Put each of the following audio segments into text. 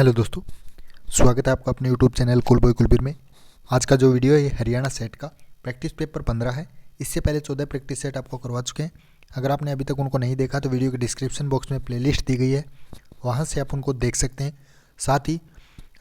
Hello दोस्तों, स्वागत है आपका अपने यूट्यूब चैनल कुलबॉय कुलबीर में। आज का जो वीडियो है हरियाणा सेट का प्रैक्टिस पेपर 15 है। इससे पहले 14 प्रैक्टिस सेट आपको करवा चुके हैं। अगर आपने अभी तक उनको नहीं देखा तो वीडियो के डिस्क्रिप्शन बॉक्स में प्लेलिस्ट दी गई है, वहाँ से आप उनको देख सकते हैं। साथ ही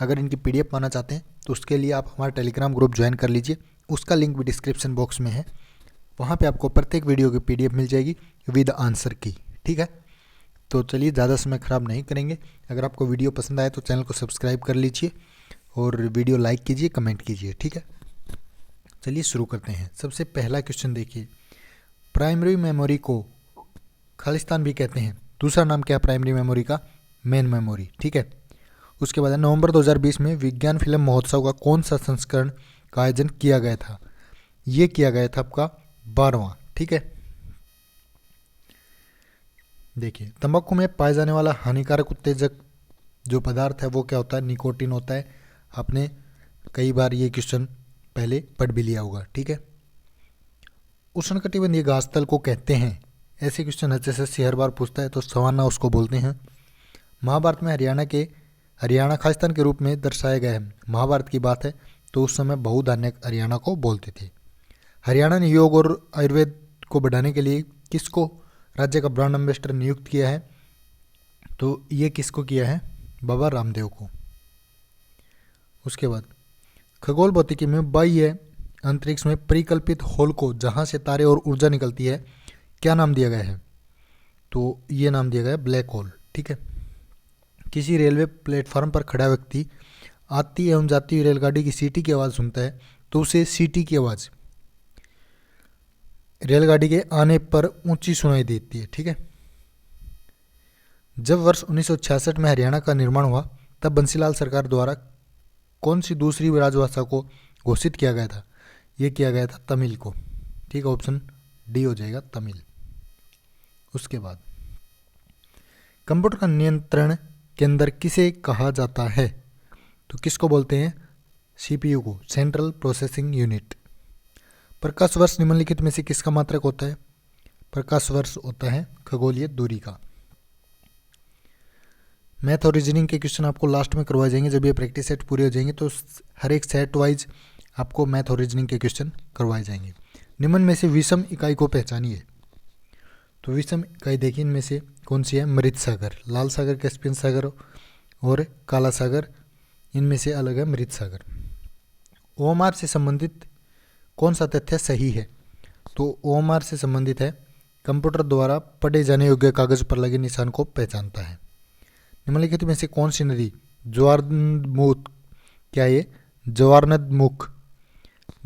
अगर इनकी PDF पाना चाहते हैं तो उसके लिए आप हमारा टेलीग्राम ग्रुप ज्वाइन कर लीजिए, उसका लिंक भी डिस्क्रिप्शन बॉक्स में है। वहाँ पर आपको प्रत्येक वीडियो की PDF मिल जाएगी विद आंसर की। ठीक है, तो चलिए ज़्यादा समय ख़राब नहीं करेंगे। अगर आपको वीडियो पसंद आए तो चैनल को सब्सक्राइब कर लीजिए और वीडियो लाइक कीजिए, कमेंट कीजिए। ठीक है, चलिए शुरू करते हैं। सबसे पहला क्वेश्चन देखिए, प्राइमरी मेमोरी को खालिस्तान भी कहते हैं। दूसरा नाम क्या है प्राइमरी मेमोरी का? Main memory. ठीक है, उसके बाद नवंबर 2020 में विज्ञान फिल्म महोत्सव का कौन सा संस्करण का आयोजन किया गया था? ये किया गया था आपका 12वां। ठीक है, देखिए तंबाकू में पाया जाने वाला हानिकारक उत्तेजक जो पदार्थ है वो क्या होता है? निकोटीन होता है। आपने कई बार ये क्वेश्चन पहले पढ़ भी लिया होगा। ठीक है, उष्णकटिबंधीय घास तल को कहते हैं। ऐसे क्वेश्चन HSSC हर बार पूछता है, तो सवाना उसको बोलते हैं। महाभारत में हरियाणा खालिस्तान के रूप में दर्शाया गया है। महाभारत की बात है तो उस समय बहुधान्य हरियाणा को बोलते थे। हरियाणा ने योग और आयुर्वेद को बढ़ाने के लिए किसको राज्य का ब्रांड एम्बेसडर नियुक्त किया है? तो ये किसको किया है? बाबा रामदेव को। उसके बाद खगोल भौतिकी में बाह्य अंतरिक्ष में परिकल्पित होल को जहाँ से तारे और ऊर्जा निकलती है क्या नाम दिया गया है? तो ये नाम दिया गया है ब्लैक होल। ठीक है, किसी रेलवे प्लेटफार्म पर खड़ा व्यक्ति आती एवं जाती हुई रेलगाड़ी की सीटी की आवाज़ सुनता है तो उसे सीटी की आवाज़ रेलगाड़ी के आने पर ऊंची सुनाई देती है। ठीक है, जब वर्ष 1966 में हरियाणा का निर्माण हुआ तब बंसीलाल सरकार द्वारा कौन सी दूसरी राजभाषा को घोषित किया गया था? ये किया गया था तमिल को। ठीक है, ऑप्शन डी हो जाएगा तमिल। उसके बाद कंप्यूटर का नियंत्रण केंद्र किसे कहा जाता है? तो किसको बोलते हैं? CPU को, सेंट्रल प्रोसेसिंग यूनिट। प्रकाश वर्ष निम्नलिखित में से किसका मात्रक होता है? प्रकाश वर्ष होता है खगोलीय दूरी का। मैथ और रीजनिंग के क्वेश्चन आपको लास्ट में करवाए जाएंगे। जब ये प्रैक्टिस सेट पूरे हो जाएंगे तो हर एक सेट वाइज आपको मैथ और रीजनिंग के क्वेश्चन करवाए जाएंगे। निम्न में से विषम इकाई को पहचानिए। तो विषम इकाई देखिए, इनमें से कौन सी है? मृत सागर, लाल सागर, कैस्पियन सागर और काला सागर। इनमें से अलग है मृत सागर। OMR से संबंधित कौन सा तथ्य सही है? तो OMR से संबंधित है कंप्यूटर द्वारा पढ़े जाने योग्य कागज पर लगे निशान को पहचानता है। निम्नलिखित में से कौन सी नदी ज्वारनदमुख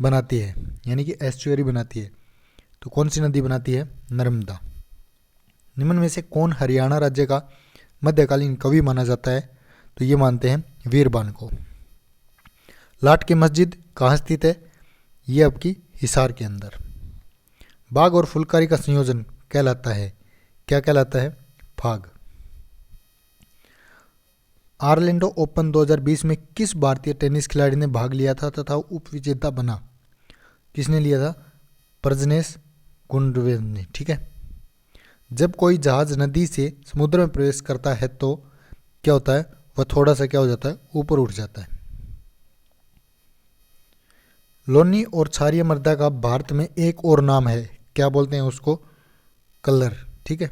बनाती है, यानी कि एस्चुअरी बनाती है? तो कौन सी नदी बनाती है? नर्मदा। निम्न में से कौन हरियाणा राज्य का मध्यकालीन कवि माना जाता है? तो ये मानते हैं वीरबान को। लाट की मस्जिद कहाँ स्थित है? ये आपकी हिसार के अंदर। बाघ और फुलकारी का संयोजन कहलाता है, क्या कहलाता है? फाग। ऑरलैंडो ओपन 2020 में किस भारतीय टेनिस खिलाड़ी ने भाग लिया था तथा उपविजेता बना? किसने लिया था? प्रजनेश गुंडवेल ने। ठीक है, जब कोई जहाज नदी से समुद्र में प्रवेश करता है तो क्या होता है? वह थोड़ा सा क्या हो जाता है? ऊपर उठ जाता है। लोनी और क्षारीय मृदा का भारत में एक और नाम है, क्या बोलते हैं उसको? कलर। ठीक है,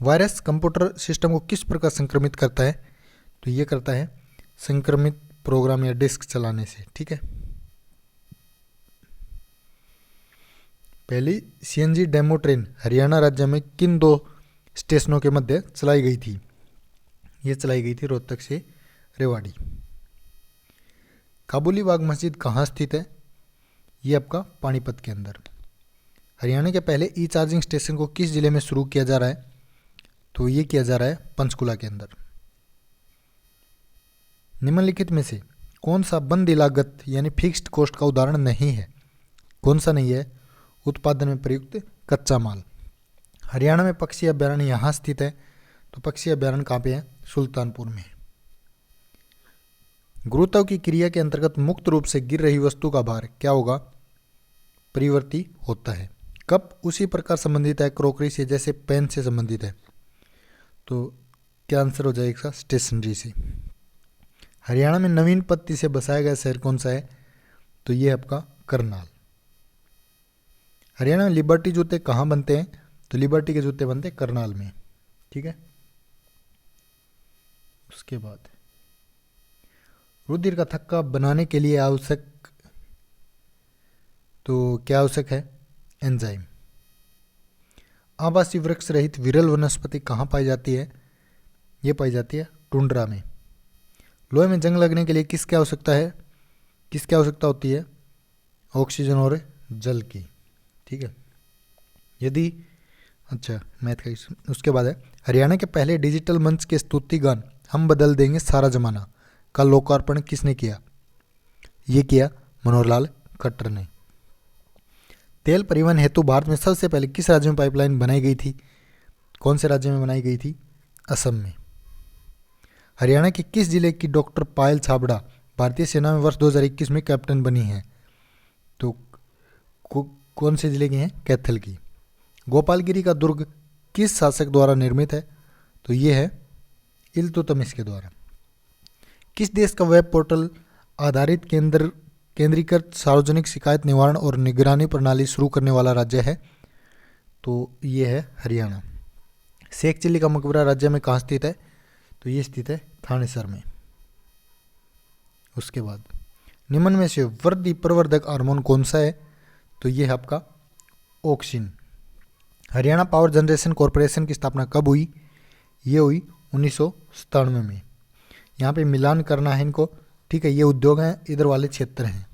वायरस कंप्यूटर सिस्टम को किस प्रकार संक्रमित करता है? तो ये करता है संक्रमित प्रोग्राम या डिस्क चलाने से। ठीक है, पहली CNG डेमो ट्रेन हरियाणा राज्य में किन 2 स्टेशनों के मध्य चलाई गई थी? ये चलाई गई थी रोहतक से रेवाड़ी। काबुली बाग मस्जिद कहाँ स्थित है? ये आपका पानीपत के अंदर। हरियाणा के पहले चार्जिंग स्टेशन को किस जिले में शुरू किया जा रहा है? तो ये किया जा रहा है पंचकुला के अंदर। निम्नलिखित में से कौन सा बंदी लागत यानी फिक्स्ड कॉस्ट का उदाहरण नहीं है? कौन सा नहीं है? उत्पादन में प्रयुक्त कच्चा माल। हरियाणा में पक्षी अभ्यारण्य यहाँ स्थित है, तो पक्षी अभ्यारण्य कहाँ पे है? सुल्तानपुर में। गुरुत्व की क्रिया के अंतर्गत मुक्त रूप से गिर रही वस्तु का भार क्या होगा? परिवर्ती होता है। कप उसी प्रकार संबंधित है क्रोकरी से जैसे पेन से संबंधित है। तो क्या आंसर हो जाएगा स्टेशनरी से। हरियाणा में नवीन पत्ती से बसाया गया शहर कौन सा है? तो ये आपका करनाल। हरियाणा में लिबर्टी जूते कहाँ बनते हैं? तो लिबर्टी के जूते बनते हैं करनाल में, ठीक है। उसके बाद रुधिर का थक्का बनाने के लिए आवश्यक, तो क्या आवश्यक है? एंजाइम। आवासीय वृक्ष रहित विरल वनस्पति कहाँ पाई जाती है? ये पाई जाती है टुंड्रा में। लोहे में जंग लगने के लिए किसकी आवश्यकता है? किसकी आवश्यकता होती है? ऑक्सीजन और जल की, ठीक है। यदि अच्छा मैथ का उसके बाद है हरियाणा के पहले डिजिटल मंच के स्तुति गान हम बदल देंगे सारा जमाना का लोकार्पण किसने किया? ये किया मनोहर लाल खट्टर ने। तेल परिवहन हेतु भारत में सबसे पहले किस राज्य में पाइपलाइन बनाई गई थी? कौन से राज्य में बनाई गई थी? असम में। हरियाणा के किस जिले की डॉक्टर पायल छाबड़ा भारतीय सेना में वर्ष 2021 में कैप्टन बनी हैं? तो कौन से जिले की हैं? कैथल की। गोपालगिरी का दुर्ग किस शासक द्वारा निर्मित है? तो ये है इल्तुतमिश के द्वारा। किस देश का वेब पोर्टल आधारित केंद्रीकृत सार्वजनिक शिकायत निवारण और निगरानी प्रणाली शुरू करने वाला राज्य है? तो ये है हरियाणा। शेख चिल्ली का मकबरा राज्य में कहाँ स्थित है? तो ये स्थित है थानेसर में। उसके बाद निम्न में से वृद्धि प्रवर्धक हार्मोन कौन सा है? तो ये है आपका auxin. Haryana power generation corporation की स्थापना कब हुई? ये हुई 1997 में। यहाँ पे मिलान करना है इनको, ठीक है। ये उद्योग हैं, इधर वाले क्षेत्र हैं।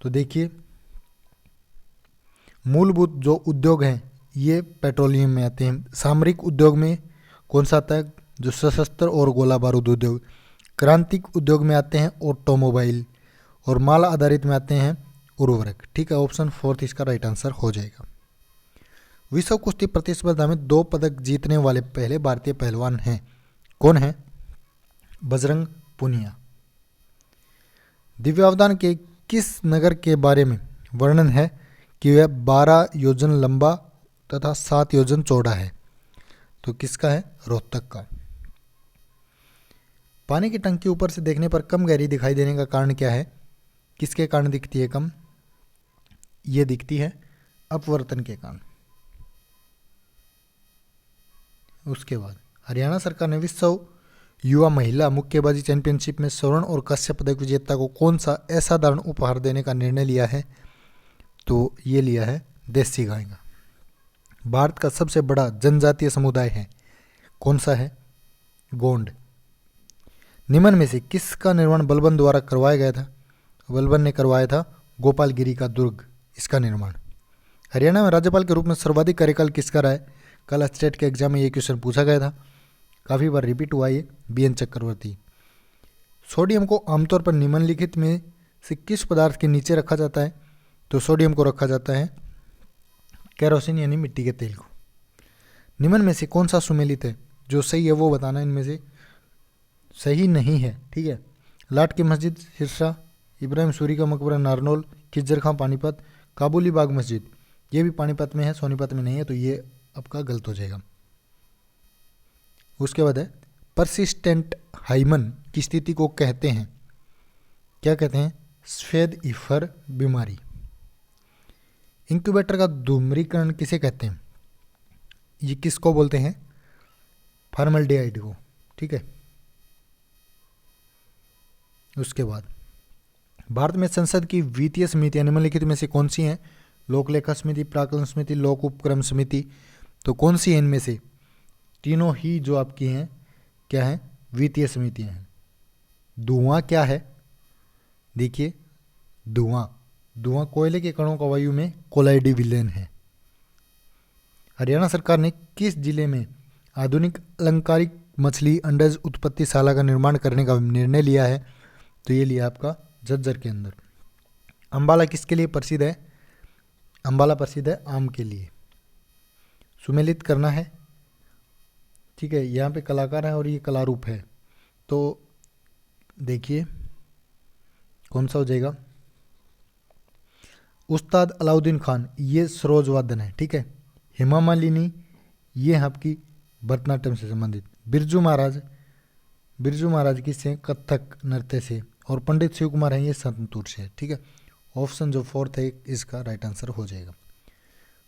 तो देखिए मूलभूत जो उद्योग हैं ये पेट्रोलियम में आते हैं। सामरिक उद्योग में कौन सा आता है? जो सशस्त्र और गोला बारूद उद्योग। क्रांतिक उद्योग में आते हैं ऑटोमोबाइल, और माल आधारित में आते हैं उर्वरक, ठीक है। ऑप्शन 4 इसका राइट आंसर हो जाएगा। विश्व कुश्ती प्रतिस्पर्धा में 2 पदक जीतने वाले पहले भारतीय पहलवान हैं, कौन है? बजरंग पुनिया। दिव्यावदान के किस नगर के बारे में वर्णन है कि वह 12 योजन लंबा तथा 7 योजन चौड़ा है? तो किसका है? रोहतक का। पानी की टंकी ऊपर से देखने पर कम गहरी दिखाई देने का कारण क्या है? किसके कारण दिखती है कम? ये दिखती है अपवर्तन के कारण। उसके बाद हरियाणा सरकार ने विश्व युवा महिला मुक्केबाजी चैंपियनशिप में स्वर्ण और कांस्य पदक विजेता को कौन सा असाधारण उपहार देने का निर्णय लिया है? तो ये लिया है देसी गाय का। भारत का सबसे बड़ा जनजातीय समुदाय है, कौन सा है? गोंड। निम्न में से किसका निर्माण बलबन द्वारा करवाया गया था? बलबन ने करवाया था गोपालगिरी का दुर्ग, इसका निर्माण। हरियाणा में राज्यपाल के रूप में सर्वाधिक कार्यकाल किसका रहा है? कल स्टेट के एग्जाम में ये क्वेश्चन पूछा गया था, काफ़ी बार रिपीट हुआ ये, BN चक्रवर्ती। सोडियम को आमतौर पर निम्नलिखित में से किस पदार्थ के नीचे रखा जाता है? तो सोडियम को रखा जाता है केरोसिन यानी मिट्टी के तेल को। निम्न में से कौन सा सुमेलित है? जो सही है वो बताना, इनमें से सही नहीं है, ठीक है। लाट की मस्जिद सिरसा, इब्राहिम सूरी का मकबरा नारनौल, खिज्जर खां पानीपत, काबुली बाग मस्जिद ये भी पानीपत में है, सोनीपत में नहीं है, तो ये आपका गलत हो जाएगा। उसके बाद है परसिस्टेंट हाइमन की स्थिति को कहते हैं, क्या कहते हैं? सफेद इफर बीमारी। इंक्यूबेटर का धूम्रीकरण किसे कहते हैं? ये किसको बोलते हैं? फॉर्मल्डिहाइड को, ठीक है। उसके बाद भारत में संसद की वित्तीय समितियां निम्नलिखित में से कौन सी हैं? लोक लेखा समिति, प्राक्कलन समिति, लोक उपक्रम समिति। तो कौन सी है इनमें से? तीनों ही जो आपकी हैं क्या है? वित्तीय समितियां हैं। धुआं क्या है? देखिए धुआं कोयले के कणों का वायु में कोलाइडी विलेन है। हरियाणा सरकार ने किस जिले में आधुनिक अलंकारिक मछली अंडज उत्पत्तिशाला का निर्माण करने का निर्णय लिया है? तो ये लिया आपका झज्जर के अंदर। अंबाला किसके लिए प्रसिद्ध है? अंबाला प्रसिद्ध है आम के लिए। सुमेलित करना है, ठीक है। यहाँ पे कलाकार है और ये कलारूप है, तो देखिए कौन सा हो जाएगा? उस्ताद अलाउद्दीन खान ये सरोज वादन है, ठीक है। हेमा मालिनी ये है आपकी भरतनाट्यम से संबंधित। बिरजू महाराज किससे? कथक नृत्य से। और पंडित शिव कुमार हैं ये संतूर से। ठीक है, ऑप्शन जो फोर्थ है इसका राइट आंसर हो जाएगा।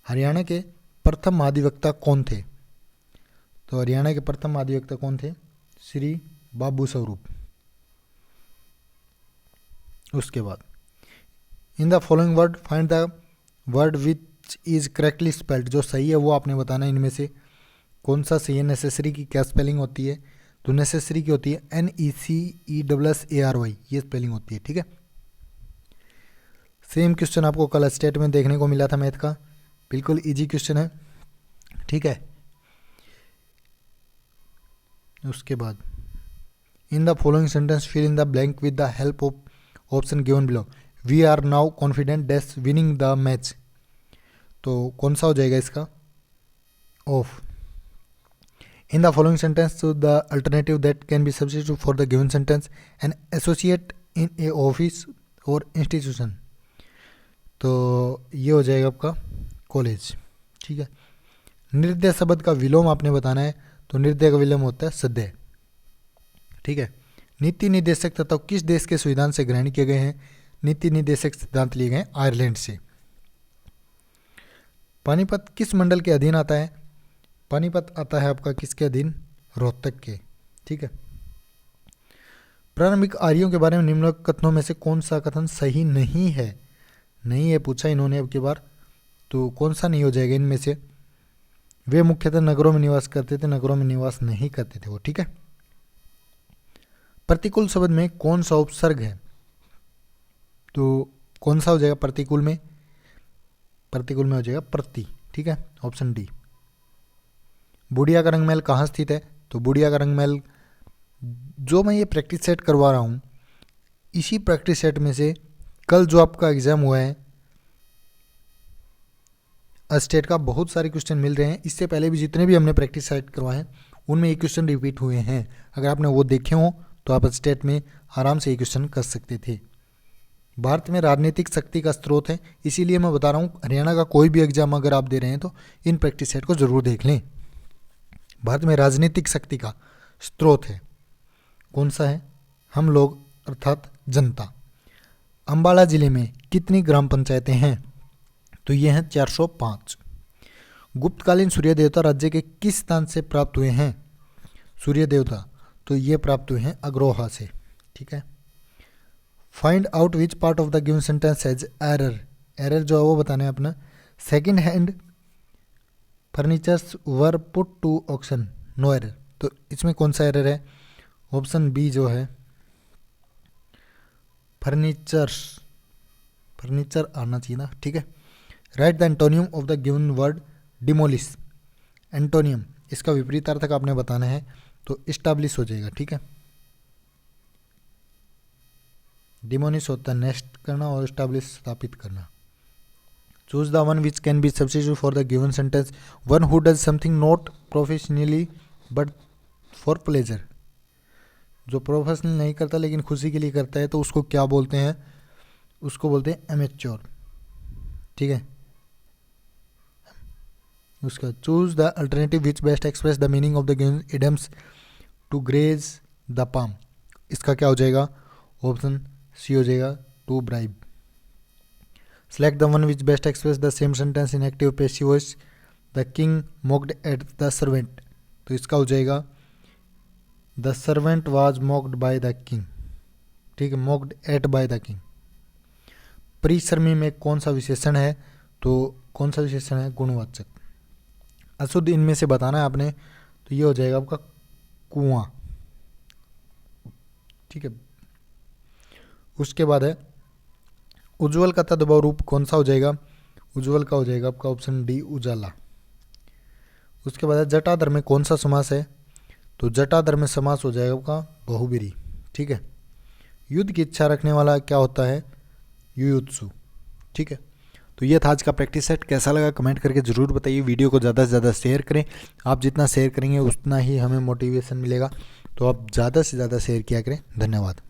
हरियाणा के प्रथम महाधिवक्ता कौन थे? तो हरियाणा के प्रथम महाधिवक्ता कौन थे? श्री बाबू स्वरूप। उसके बाद in the following word find the word which is correctly spelled. जो सही है वो आपने बताना है, इनमें से कौन सा सही है। नेसेसरी की क्या स्पेलिंग होती है? तो नेसेसरी की होती है NECESSARY, ये स्पेलिंग होती है। ठीक है, सेम क्वेश्चन आपको कल स्टेट में देखने को मिला था मैथ का, बिल्कुल इजी क्वेश्चन है। ठीक है, उसके बाद in the following sentence fill in the blank with the help of option given below. We are now confident dash winning the match. तो कौन सा हो जाएगा इसका? Of. In the following sentence the alternative that can be substitute for the given sentence an associate in a office or institution. तो ये हो जाएगा आपका कॉलेज। ठीक है, निर्दय शब्द का विलोम आपने बताना है। तो निर्दय का विलोम होता है सदय। ठीक है, नीति निर्देशक तत्व किस देश के संविधान से ग्रहण किए गए हैं? नीति निर्देशक सिद्धांत लिए गए आयरलैंड से। पानीपत किस मंडल के अधीन आता है? पानीपत आता है आपका किसके अधीन? रोहतक के। ठीक है, प्रारंभिक आर्यों के बारे में निम्नलिखित कथनों में से कौन सा कथन सही नहीं है? नहीं है पूछा इन्होंने अब की बार, तो कौन सा नहीं हो जाएगा इनमें से? वे मुख्यतः नगरों में निवास करते थे, नगरों में निवास नहीं करते थे वो। ठीक है, प्रतिकूल शब्द में कौन सा उपसर्ग है? तो कौन सा हो जाएगा प्रतिकूल में? प्रतिकूल में हो जाएगा प्रति। ठीक है, ऑप्शन डी। बूढ़िया का रंग महल कहाँ स्थित है? तो बूढ़िया का रंग महल, जो मैं ये प्रैक्टिस सेट करवा रहा हूँ, इसी प्रैक्टिस सेट में से कल जो आपका एग्जाम हुआ है स्टेट का, बहुत सारे क्वेश्चन मिल रहे हैं। इससे पहले भी जितने भी हमने प्रैक्टिस सेट करवाए हैं उनमें ये क्वेश्चन रिपीट हुए हैं। अगर आपने वो देखे हो तो आप स्टेट में आराम से ये क्वेश्चन कर सकते थे। भारत में राजनीतिक शक्ति का स्रोत है, इसीलिए मैं बता रहा हूँ हरियाणा का कोई भी एग्जाम अगर आप दे रहे हैं तो इन प्रैक्टिस सेट को जरूर देख लें। भारत में राजनीतिक शक्ति का स्रोत है, कौन सा है? हम लोग अर्थात जनता। अंबाला जिले में कितनी ग्राम पंचायतें हैं? तो ये हैं 405। गुप्तकालीन सूर्य देवता राज्य के किस स्थान से प्राप्त हुए हैं? सूर्य देवता तो ये प्राप्त हुए हैं अग्रोहा से। ठीक है, find out which part of the given sentence has error. Error जो है वो बताना है अपना। Second hand furnitures were put to auction, no error. तो इसमें कौन सा एरर है? ऑप्शन बी जो है फर्नीचर आना चाहिए ना। ठीक है, right the antonym of the given word demolish. Antonym इसका विपरीतार्थक आपने बताना है, तो इस्टाब्लिश हो जाएगा। ठीक है, डिमोलिश होता है नेस्ट करना और इस्टाब्लिश स्थापित करना। Choose the one which can be substitute for the given sentence. One who does something not professionally but for pleasure. जो प्रोफेशनल नहीं करता लेकिन खुशी के लिए करता है तो उसको क्या बोलते हैं? उसको बोलते हैं एमेच्योर। ठीक है, उसका choose the alternative which best express the meaning of the given idioms to grease the palm. इसका क्या हो जाएगा? ऑप्शन सी हो जाएगा, to bribe. Select the one which best express the same sentence in active passive voice. The king mocked at the servant. तो इसका हो जाएगा the servant was mocked by the king. ठीक है, mocked at by the king. परिश्रमी में कौन सा विशेषण है? तो कौन सा विशेषण है? गुणवाचक। अशुद्ध इनमें से बताना है आपने, तो ये हो जाएगा आपका कुआं। ठीक है, उसके बाद है उज्ज्वल का तद्भव रूप कौन सा हो जाएगा? उज्ज्वल का हो जाएगा आपका ऑप्शन डी, उजाला। उसके बाद है जटाधर में कौन सा समास है? तो जटाधर में समास हो जाएगा आपका बहुब्रीहि। ठीक है, युद्ध की इच्छा रखने वाला क्या होता है? युयुत्सु। ठीक है, तो ये था आज का प्रैक्टिस सेट। कैसा लगा कमेंट करके ज़रूर बताइए। वीडियो को ज़्यादा से ज़्यादा शेयर करें। आप जितना शेयर करेंगे उतना ही हमें मोटिवेशन मिलेगा, तो आप ज़्यादा से ज़्यादा शेयर किया करें। धन्यवाद।